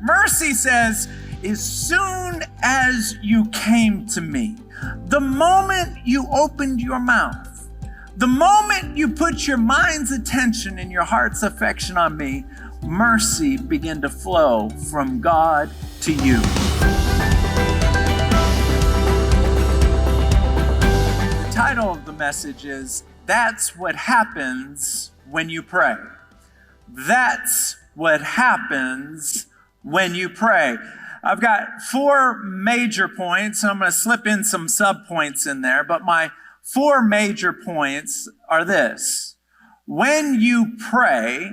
Mercy says, as soon as you came to me, the moment you opened your mouth, the moment you put your mind's attention and your heart's affection on me, mercy began to flow from God to you. The title of the message is, That's What Happens When You Pray. That's what happens when you pray. I've got 4 major points. I'm going to slip in some sub-points in there, but my 4 major points are this. When you pray,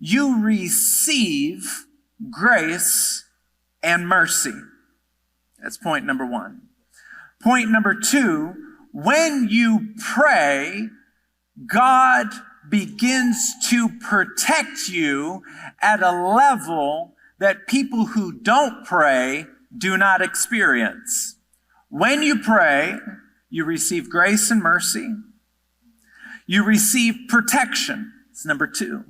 you receive grace and mercy. That's point number 1. Point number 2, when you pray, God begins to protect you at a level that people who don't pray do not experience. When you pray, you receive grace and mercy. You receive protection. It's number 2.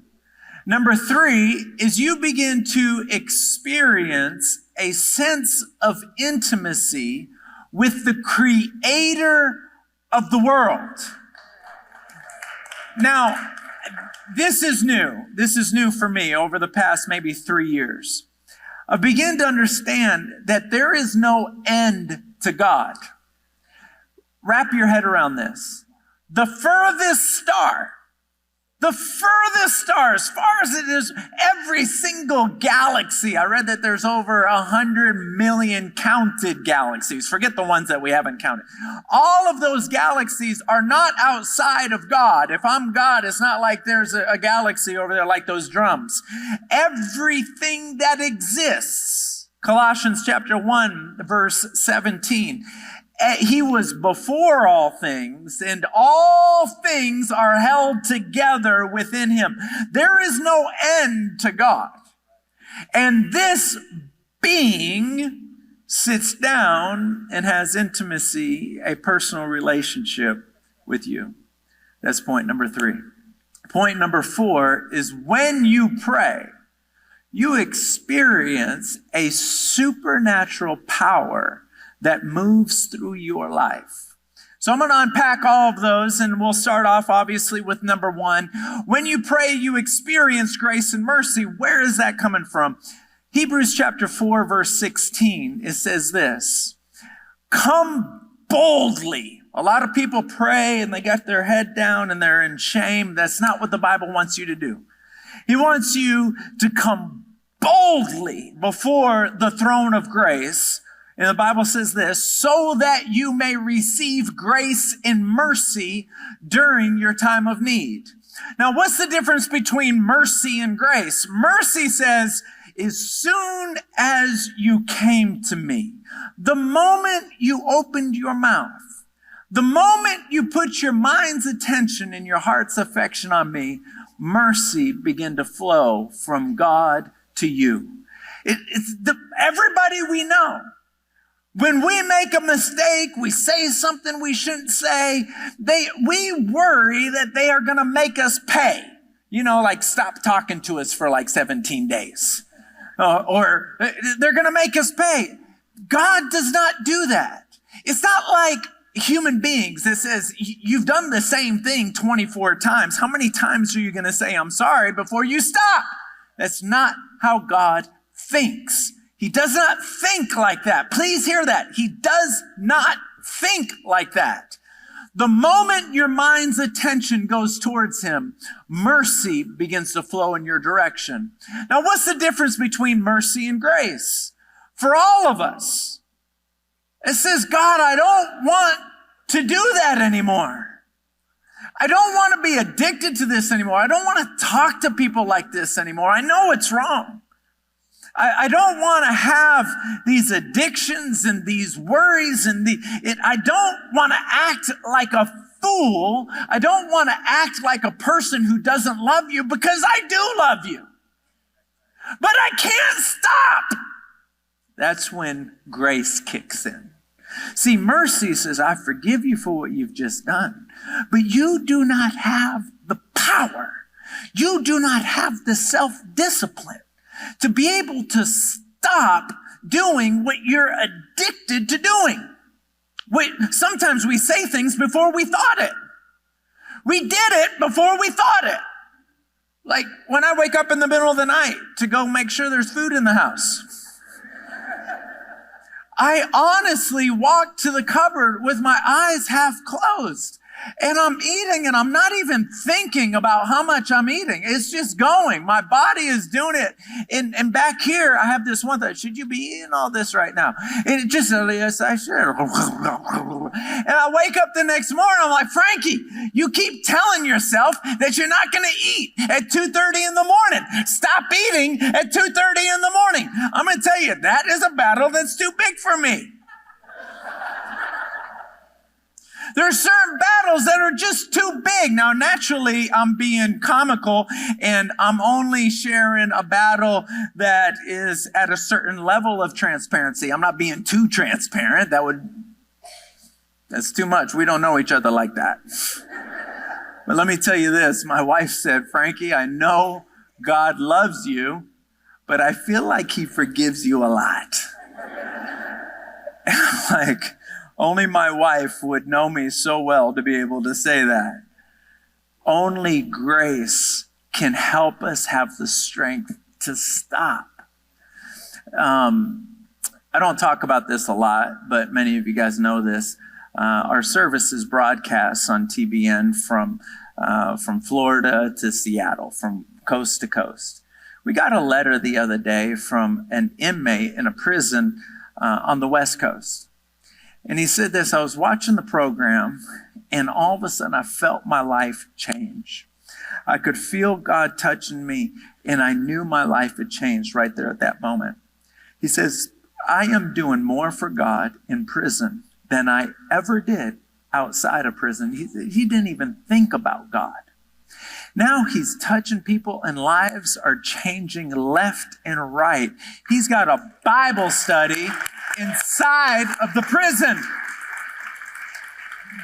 Number 3 is you begin to experience a sense of intimacy with the Creator of the world. Now, this is new. This is new for me over the past maybe 3 years. I begin to understand that there is no end to God. Wrap your head around this. The furthest star, as far as it is, every single galaxy. I read that there's over 100 million counted galaxies. Forget the ones that we haven't counted. All of those galaxies are not outside of God. If I'm God, it's not like there's a galaxy over there like those drums. Everything that exists, Colossians chapter 1, verse 17, He was before all things, and all things are held together within him. There is no end to God. And this being sits down and has intimacy, a personal relationship with you. That's point number 3. Point number 4 is when you pray, you experience a supernatural power that moves through your life. So I'm going to unpack all of those, and we'll start off obviously with number 1. When you pray, you experience grace and mercy. Where is that coming from? Hebrews chapter 4, verse 16, it says this, come boldly. A lot of people pray and they got their head down and they're in shame. That's not what the Bible wants you to do. He wants you to come boldly before the throne of grace. And the Bible says this, so that you may receive grace and mercy during your time of need. Now, what's the difference between mercy and grace? Mercy says, as soon as you came to me, the moment you opened your mouth, the moment you put your mind's attention and your heart's affection on me, mercy began to flow from God to you. Everybody we know. When we make a mistake, we say something we shouldn't say, we worry that they are going to make us pay. You know, like stop talking to us for like 17 days. Or they're going to make us pay. God does not do that. It's not like human beings that says, you've done the same thing 24 times. How many times are you going to say, I'm sorry, before you stop? That's not how God thinks. He does not think like that. Please hear that. He does not think like that. The moment your mind's attention goes towards him, mercy begins to flow in your direction. Now, what's the difference between mercy and grace? For all of us, it says, God, I don't want to do that anymore. I don't want to be addicted to this anymore. I don't want to talk to people like this anymore. I know it's wrong. I don't want to have these addictions and these worries I don't want to act like a fool. I don't want to act like a person who doesn't love you, because I do love you. But I can't stop. That's when grace kicks in. See, mercy says, I forgive you for what you've just done, but you do not have the power. You do not have the self-discipline to be able to stop doing what you're addicted to doing. Sometimes we say things before we thought it. We did it before we thought it. Like when I wake up in the middle of the night to go make sure there's food in the house. I honestly walk to the cupboard with my eyes half closed. And I'm eating and I'm not even thinking about how much I'm eating. It's just going. My body is doing it. And back here, I have this one thought, should you be eating all this right now? And it just, yes, I should. And I wake up the next morning, I'm like, Frankie, you keep telling yourself that you're not going to eat at 2:30 in the morning. Stop eating at 2:30 in the morning. I'm going to tell you, that is a battle that's too big for me. There are certain battles that are just too big. Now, naturally, I'm being comical, and I'm only sharing a battle that is at a certain level of transparency. I'm not being too transparent. That's too much. We don't know each other like that. But let me tell you this. My wife said, Frankie, I know God loves you, but I feel like he forgives you a lot. And I'm like, only my wife would know me so well to be able to say that. Only grace can help us have the strength to stop. I don't talk about this a lot, but many of you guys know this. Our service is broadcast on TBN from Florida to Seattle, from coast to coast. We got a letter the other day from an inmate in a prison on the West Coast. And he said this, I was watching the program, and all of a sudden I felt my life change. I could feel God touching me, and I knew my life had changed right there at that moment. He says, I am doing more for God in prison than I ever did outside of prison. He didn't even think about God. Now he's touching people and lives are changing left and right. He's got a Bible study inside of the prison.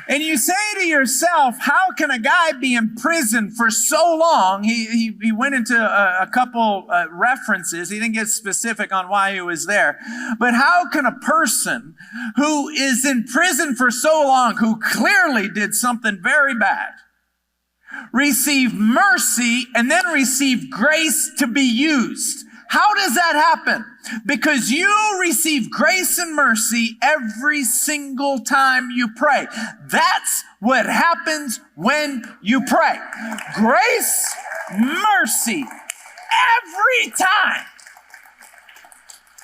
And you say to yourself, how can a guy be in prison for so long? He went into a couple references. He didn't get specific on why he was there. But how can a person who is in prison for so long, who clearly did something very bad, receive mercy and then receive grace to be used? How does that happen? Because you receive grace and mercy every single time you pray. That's what happens when you pray. Grace, mercy, every time.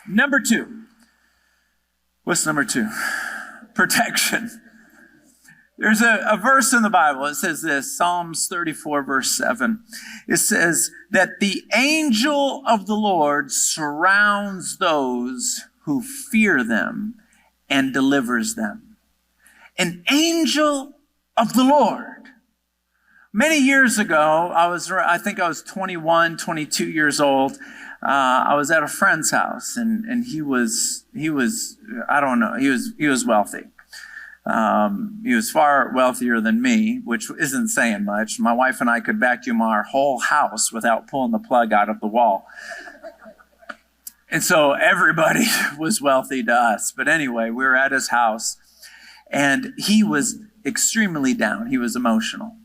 Number 2. What's number 2? Protection. There's a verse in the Bible. It says this, Psalms 34, verse 7. It says that the angel of the Lord surrounds those who fear them and delivers them. An angel of the Lord. Many years ago, I think I was 21, 22 years old. I was at a friend's house, and he was I don't know, he was wealthy. He was far wealthier than me, which isn't saying much. My wife and I could vacuum our whole house without pulling the plug out of the wall. And so everybody was wealthy to us. But anyway, we were at his house, and he was extremely down. He was emotional.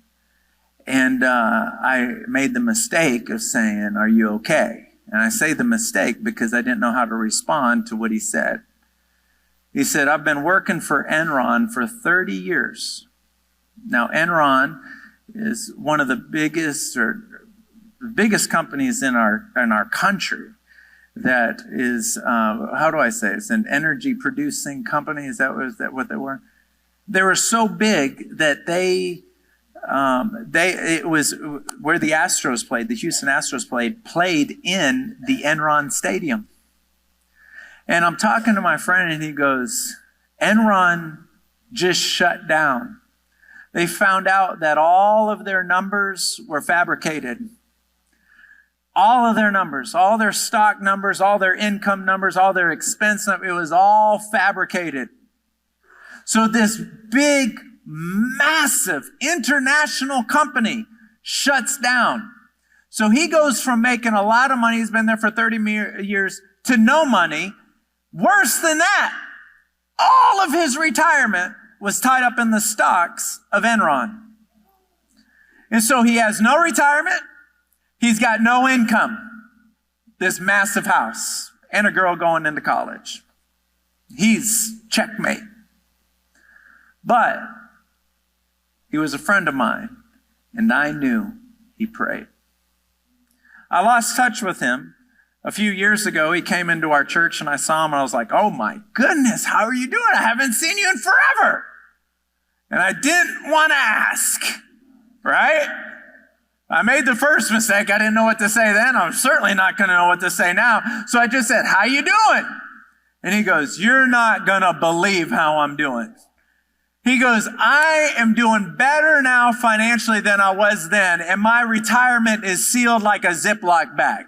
And I made the mistake of saying, "Are you okay?" And I say the mistake because I didn't know how to respond to what he said. He said, "I've been working for Enron for 30 years. Now, Enron is one of the biggest companies in our country that is, how do I say it? It's an energy producing company. Is that what they were? They were so big that it was where the Astros played, the Houston Astros played in the Enron Stadium. And I'm talking to my friend, and he goes, Enron just shut down. They found out that all of their numbers were fabricated. All of their numbers, all their stock numbers, all their income numbers, all their expense numbers, it was all fabricated. So this big, massive international company shuts down. So he goes from making a lot of money, he's been there for 30 years, to no money. Worse than that, all of his retirement was tied up in the stocks of Enron. And so he has no retirement. He's got no income. This massive house and a girl going into college. He's checkmate. But he was a friend of mine, and I knew he prayed. I lost touch with him. A few years ago, he came into our church, and I saw him, and I was like, oh my goodness, how are you doing? I haven't seen you in forever. And I didn't want to ask, right? I made the first mistake. I didn't know what to say then. I'm certainly not going to know what to say now. So I just said, how you doing? And he goes, you're not going to believe how I'm doing. He goes, I am doing better now financially than I was then, and my retirement is sealed like a Ziploc bag.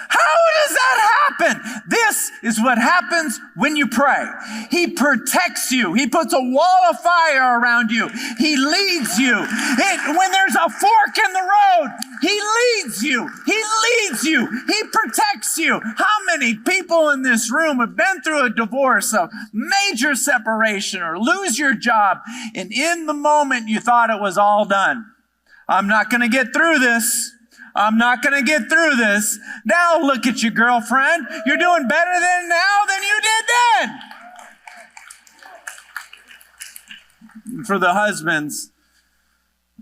How does that happen? This is what happens when you pray. He protects you. He puts a wall of fire around you. He leads you. When there's a fork in the road, he leads you. He leads you. He protects you. How many people in this room have been through a divorce, a major separation, or lose your job, and in the moment you thought it was all done? I'm not going to get through this. I'm not going to get through this. Now look at you, girlfriend. You're doing better now than you did then. For the husbands,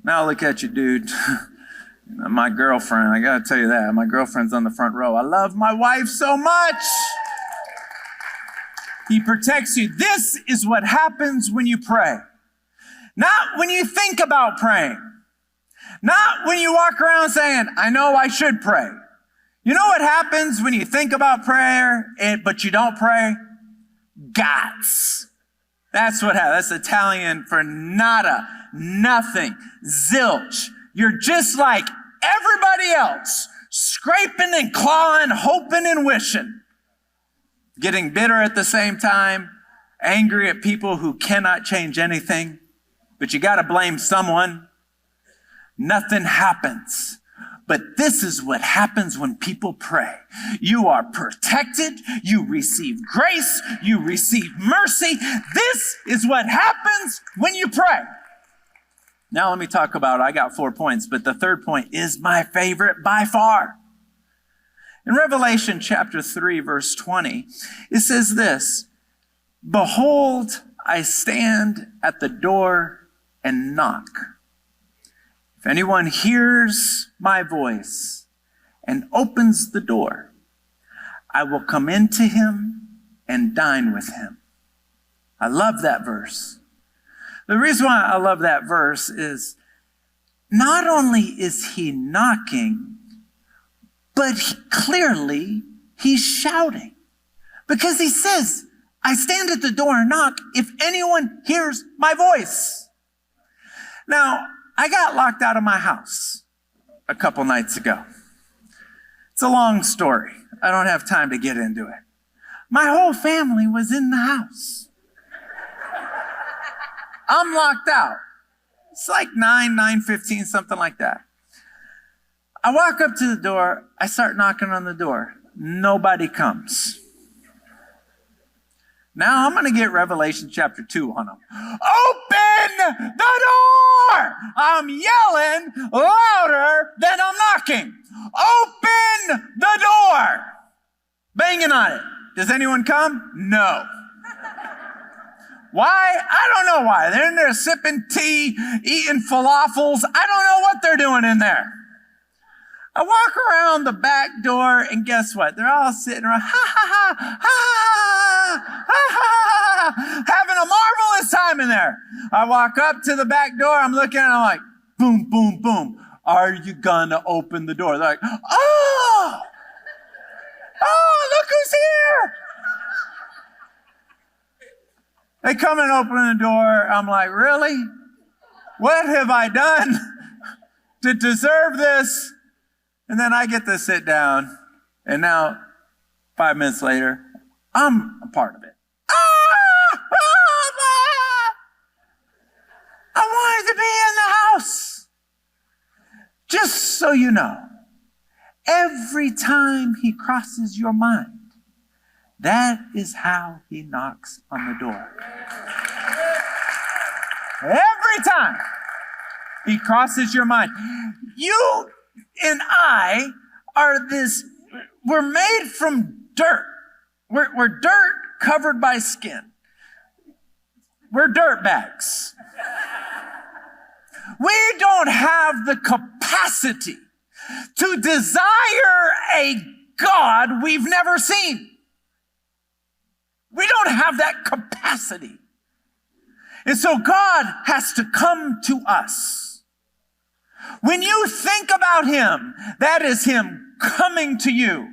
now look at you, dude. My girlfriend, I got to tell you that. My girlfriend's on the front row. I love my wife so much. He protects you. This is what happens when you pray. Not when you think about praying. Not when you walk around saying, I know I should pray. You know what happens when you think about prayer, but you don't pray? Gots. That's what happens. That's Italian for nada, nothing, zilch. You're just like everybody else, scraping and clawing, hoping and wishing. Getting bitter at the same time, angry at people who cannot change anything, but you got to blame someone. Nothing happens. But this is what happens when people pray. You are protected. You receive grace. You receive mercy. This is what happens when you pray. Now let me talk about, I got 4 points, but the third point is my favorite by far. In Revelation chapter 3, verse 20, it says this, behold, I stand at the door and knock. If anyone hears my voice and opens the door, I will come into him and dine with him. I love that verse. The reason why I love that verse is not only is he knocking, but clearly he's shouting. Because he says, I stand at the door and knock if anyone hears my voice. Now, I got locked out of my house a couple nights ago. It's a long story. I don't have time to get into it. My whole family was in the house. I'm locked out. It's like 9:15, something like that. I walk up to the door. I start knocking on the door. Nobody comes. Now I'm going to get Revelation chapter 2 on them. Open the door! I'm yelling louder than I'm knocking. Open the door! Banging on it. Does anyone come? No. Why? I don't know why. They're in there sipping tea, eating falafels. I don't know what they're doing in there. I walk around the back door, and guess what? They're all sitting around, ha, ha, ha, ha, ha, ha, ha, having a marvelous time in there. I walk up to the back door, I'm looking, and I'm like, boom, boom, boom. Are you gonna open the door? They're like, oh, look who's here. They come and open the door. I'm like, really? What have I done to deserve this? And then I get to sit down, and now, 5 minutes later, I'm a part of it. I wanted to be in the house. Just so you know, Every time he crosses your mind, that is how he knocks on the door. Every time he crosses your mind. You and I are we're made from dirt. We're dirt covered by skin. We're dirt bags. We don't have the capacity to desire a God we've never seen. We don't have that capacity. And so God has to come to us. When you think about him, that is him coming to you.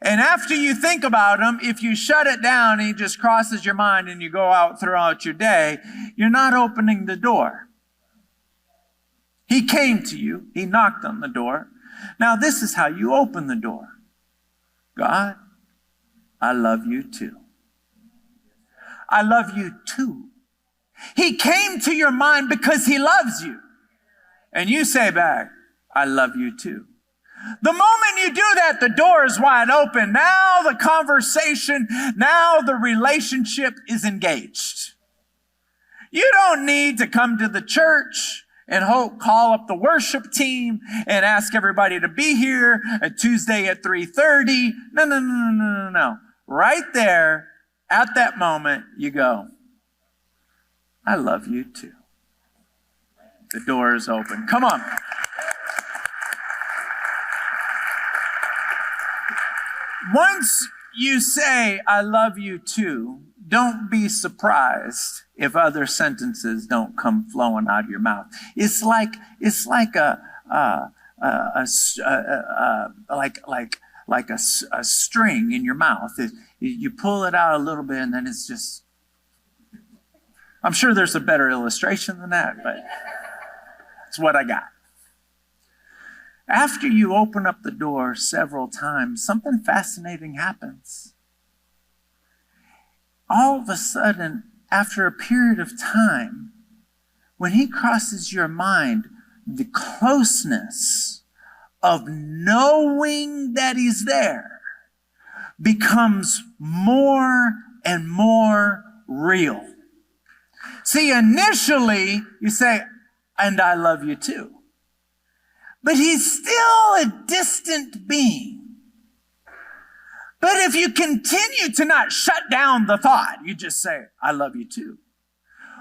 And after you think about him, if you shut it down and he just crosses your mind and you go out throughout your day, you're not opening the door. He came to you. He knocked on the door. Now this is how you open the door. God, I love you too. I love you too. He came to your mind because he loves you. And you say back, I love you too. The moment you do that, the door is wide open. Now the conversation, now the relationship is engaged. You don't need to come to the church and call up the worship team and ask everybody to be here at Tuesday at 3:30. No. Right there, at that moment, you go, I love you too. The door is open. Come on. Once you say, I love you too, don't be surprised if other sentences don't come flowing out of your mouth. It's like a string in your mouth. You pull it out a little bit and then it's just, I'm sure there's a better illustration than that, but it's what I got. After you open up the door several times, something fascinating happens. All of a sudden, after a period of time, when he crosses your mind, the closeness of knowing that he's there becomes more and more real. See, initially, you say, and I love you too. But he's still a distant being. But if you continue to not shut down the thought, you just say, I love you too.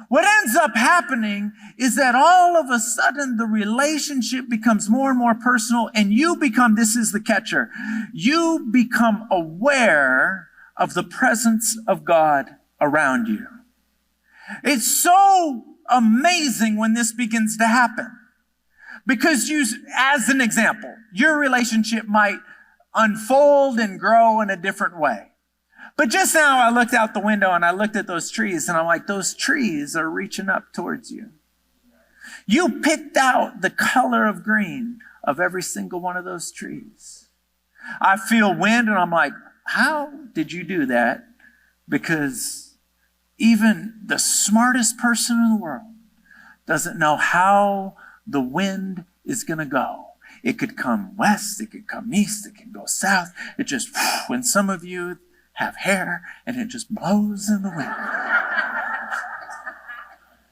What ends up happening is that all of a sudden the relationship becomes more and more personal and you become, this is the catcher, you become aware of the presence of God around you. It's so amazing when this begins to happen. Because as an example, your relationship might unfold and grow in a different way. But just now I looked out the window and I looked at those trees and I'm like, those trees are reaching up towards you. You picked out the color of green of every single one of those trees. I feel wind and I'm like, how did you do that? Because even the smartest person in the world doesn't know how the wind is going to go. It could come west, it could come east, it can go south. It just, when some of you have hair and it just blows in the wind.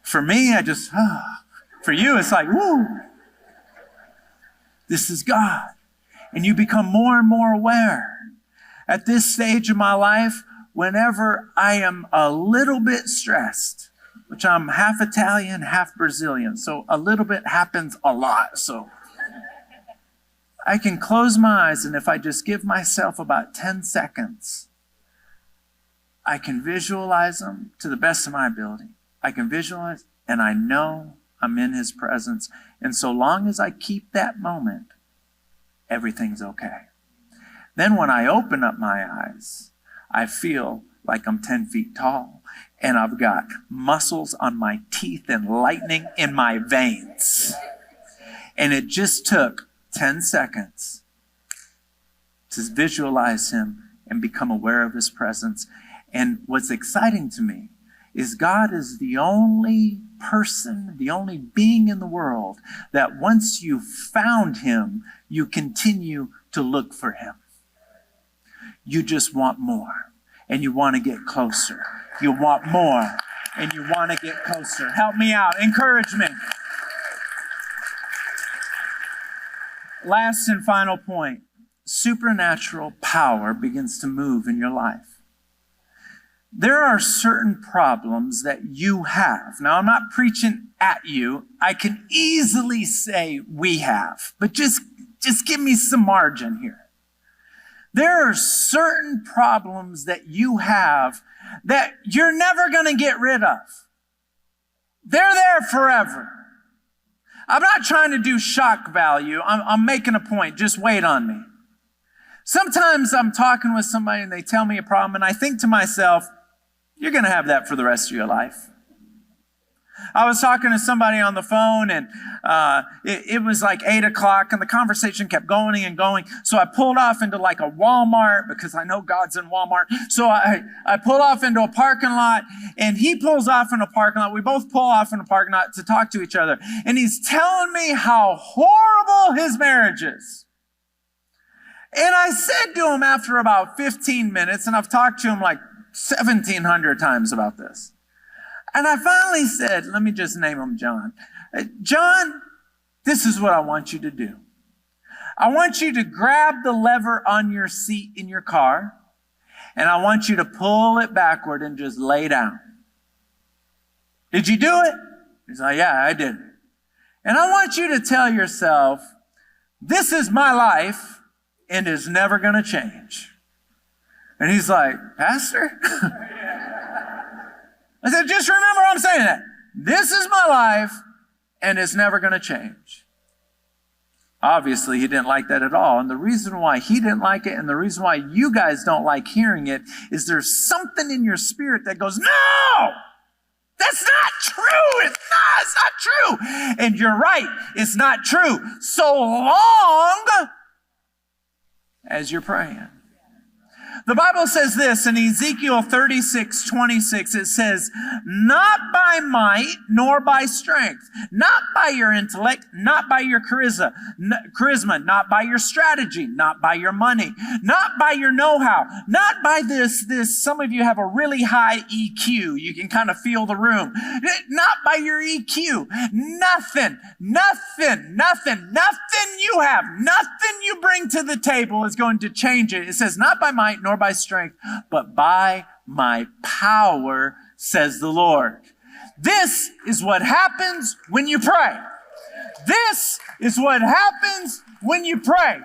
For me, for you, it's like, woo. This is God. And you become more and more aware. At this stage of my life, whenever I am a little bit stressed, which I'm half Italian, half Brazilian, so a little bit happens a lot. So I can close my eyes, and if I just give myself about 10 seconds, I can visualize them to the best of my ability. I can visualize, and I know I'm in his presence. And so long as I keep that moment, everything's okay. Then when I open up my eyes, I feel like I'm 10 feet tall. And I've got muscles on my teeth and lightning in my veins. And it just took 10 seconds to visualize him and become aware of his presence. And what's exciting to me is God is the only person, the only being in the world that once you've found him, you continue to look for him. You just want more, and you want to get closer. You want more, and you want to get closer. Help me out. Encourage me. Last and final point. Supernatural power begins to move in your life. There are certain problems that you have. Now, I'm not preaching at you. I can easily say we have, but just give me some margin here. There are certain problems that you have that you're never going to get rid of. They're there forever. I'm not trying to do shock value. I'm making a point. Just wait on me. Sometimes I'm talking with somebody and they tell me a problem and I think to myself, you're going to have that for the rest of your life. I was talking to somebody on the phone and it was like 8 o'clock and the conversation kept going and going. So I pulled off into like a Walmart because I know God's in Walmart. So I pulled off into a parking lot and he pulls off in a parking lot. We both pull off in a parking lot to talk to each other. And he's telling me how horrible his marriage is. And I said to him after about 15 minutes, and I've talked to him like 1,700 times about this. And I finally said, let me just name him John. John, this is what I want you to do. I want you to grab the lever on your seat in your car, and I want you to pull it backward and just lay down. Did you do it? He's like, yeah, I did. And I want you to tell yourself, this is my life, and it's never going to change. And he's like, Pastor? I said, just remember I'm saying that. This is my life, and it's never going to change. Obviously, he didn't like that at all. And the reason why he didn't like it and the reason why you guys don't like hearing it is there's something in your spirit that goes, no! That's not true! It's not true! And you're right, it's not true. So long as you're praying. The Bible says this in Ezekiel 36:26. It says, not by might nor by strength, not by your intellect, not by your charisma, not by your strategy, not by your money, not by your know-how, not by this. Some of you have a really high EQ. You can kind of feel the room. Not by your EQ. Nothing you have, nothing you bring to the table is going to change it. It says, not by might nor by strength, but by my power, says the Lord. This is what happens when you pray. This is what happens when you pray.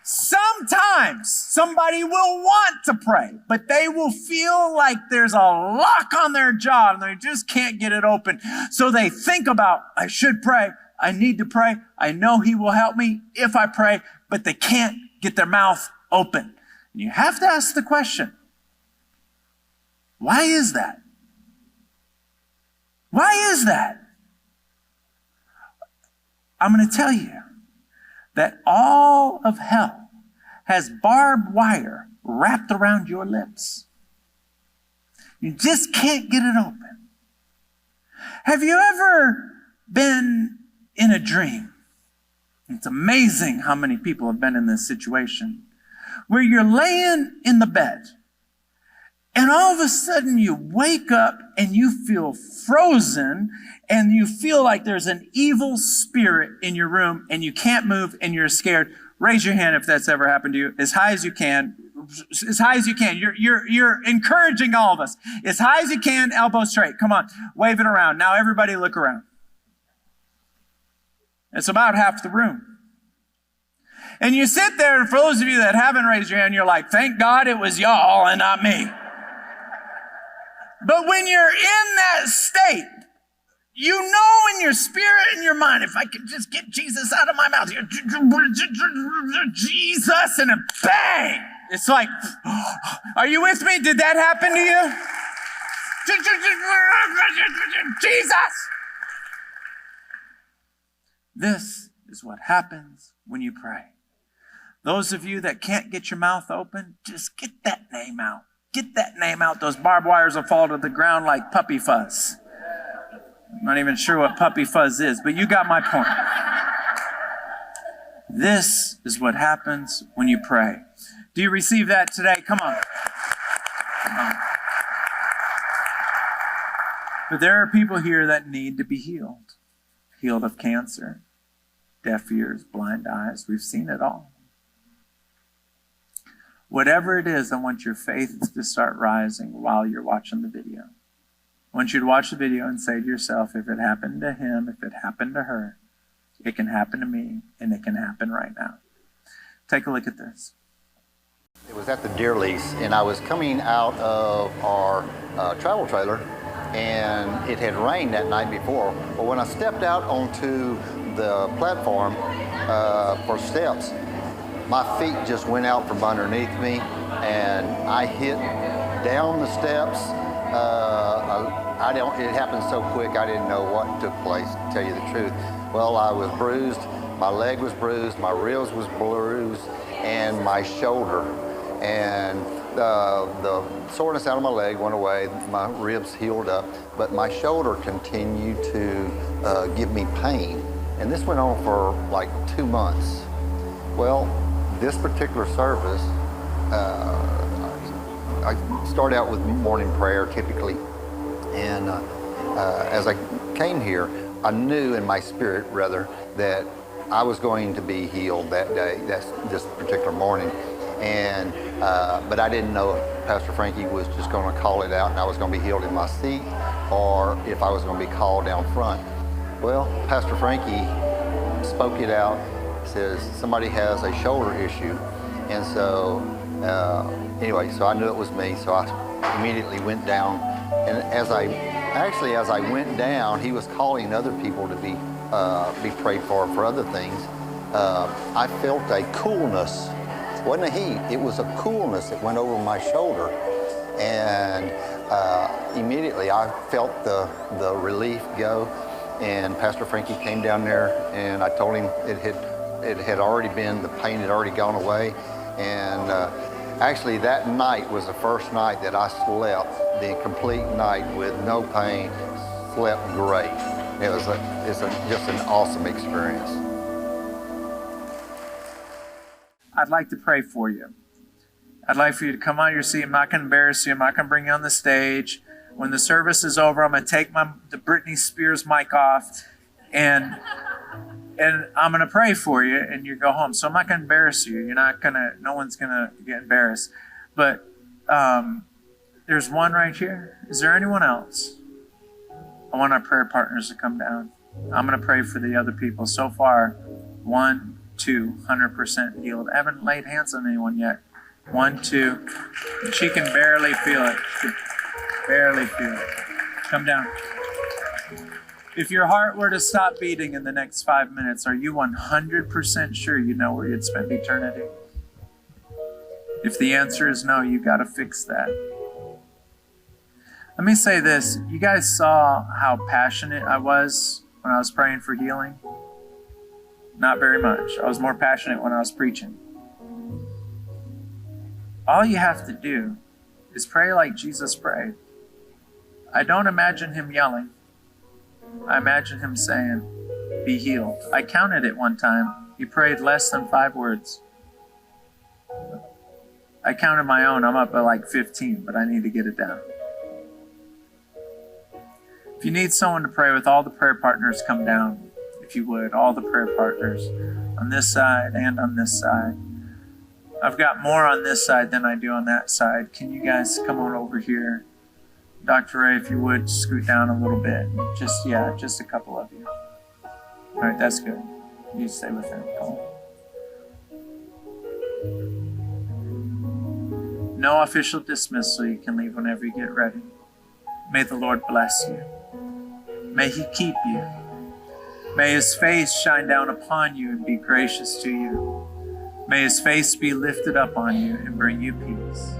Sometimes somebody will want to pray, but they will feel like there's a lock on their jaw and they just can't get it open. So they think about, I should pray. I need to pray. I know he will help me if I pray, but they can't get their mouth open. And you have to ask the question, why is that? Why is that? I'm going to tell you that all of hell has barbed wire wrapped around your lips. You just can't get it open. Have you ever been in a dream? It's amazing how many people have been in this situation where you're laying in the bed and all of a sudden you wake up and you feel frozen and you feel like there's an evil spirit in your room and you can't move and you're scared. Raise your hand if that's ever happened to you, as high as you can. As high as you can. You're encouraging all of us. As high as you can, elbow straight. Come on, wave it around. Now everybody look around. It's about half the room. And you sit there, and for those of you that haven't raised your hand, you're like, thank God it was y'all and not me. But when you're in that state, you know in your spirit and your mind, if I could just get Jesus out of my mouth, Jesus, and then bang! It's like, are you with me? Did that happen to you? Jesus! This is what happens when you pray. Those of you that can't get your mouth open, just get that name out. Get that name out. Those barbed wires will fall to the ground like puppy fuzz. I'm not even sure what puppy fuzz is, but you got my point. This is what happens when you pray. Do you receive that today? Come on. Come on. But there are people here that need to be healed. Healed of cancer, deaf ears, blind eyes. We've seen it all. Whatever it is, I want your faith to start rising while you're watching the video. I want you to watch the video and say to yourself, if it happened to him, if it happened to her, it can happen to me, and it can happen right now. Take a look at this. It was at the deer lease, and I was coming out of our travel trailer, and it had rained that night before. But when I stepped out onto the platform for steps, my feet just went out from underneath me, and I hit down the steps. It happened so quick, I didn't know what took place, to tell you the truth. Well, I was bruised, my leg was bruised, my ribs was bruised, and my shoulder. And the soreness out of my leg went away, my ribs healed up, but my shoulder continued to give me pain. And this went on for like 2 months. Well, this particular service, I start out with morning prayer typically, and as I came here, I knew in my spirit, rather, that I was going to be healed that day, this particular morning. And but I didn't know if Pastor Frankie was just going to call it out and I was going to be healed in my seat, or if I was going to be called down front. Well, Pastor Frankie spoke it out, says somebody has a shoulder issue, and so anyway, so I knew it was me, so I immediately went down. And as I went down, he was calling other people to be prayed for other things. I felt a coolness. It wasn't a heat, it was a coolness that went over my shoulder. And immediately I felt the relief go. And Pastor Frankie came down there, and I told him it had already been, the pain had already gone away. And actually that night was the first night that I slept the complete night with no pain, slept great. It's just an awesome experience. I'd like to pray for you. I'd like for you to come out of your seat. I'm not going to embarrass you. I'm not going to bring you on the stage. When the service is over, I'm going to take the Britney Spears mic off, and I'm going to pray for you, and you go home. So I'm not going to embarrass you. No one's going to get embarrassed. But there's one right here. Is there anyone else? I want our prayer partners to come down. I'm going to pray for the other people. So far, 1, 2, 100% healed. I haven't laid hands on anyone yet. 1, 2. She can barely feel it. She can barely feel it. Come down. If your heart were to stop beating in the next 5 minutes, are you 100% sure you know where you'd spend eternity? If the answer is no, you got to fix that. Let me say this. You guys saw how passionate I was when I was praying for healing? Not very much. I was more passionate when I was preaching. All you have to do is pray like Jesus prayed. I don't imagine him yelling. I imagine him saying, be healed. I counted it one time. He prayed less than 5 words. I counted my own. I'm up at like 15, but I need to get it down. If you need someone to pray with, all the prayer partners come down. If you would, all the prayer partners on this side and on this side. I've got more on this side than I do on that side. Can you guys come on over here? Dr. Ray, if you would, scoot down a little bit. Just a couple of you. All right, that's good. You stay with him. Come on. No official dismissal. You can leave whenever you get ready. May the Lord bless you. May he keep you. May his face shine down upon you and be gracious to you. May his face be lifted up on you and bring you peace.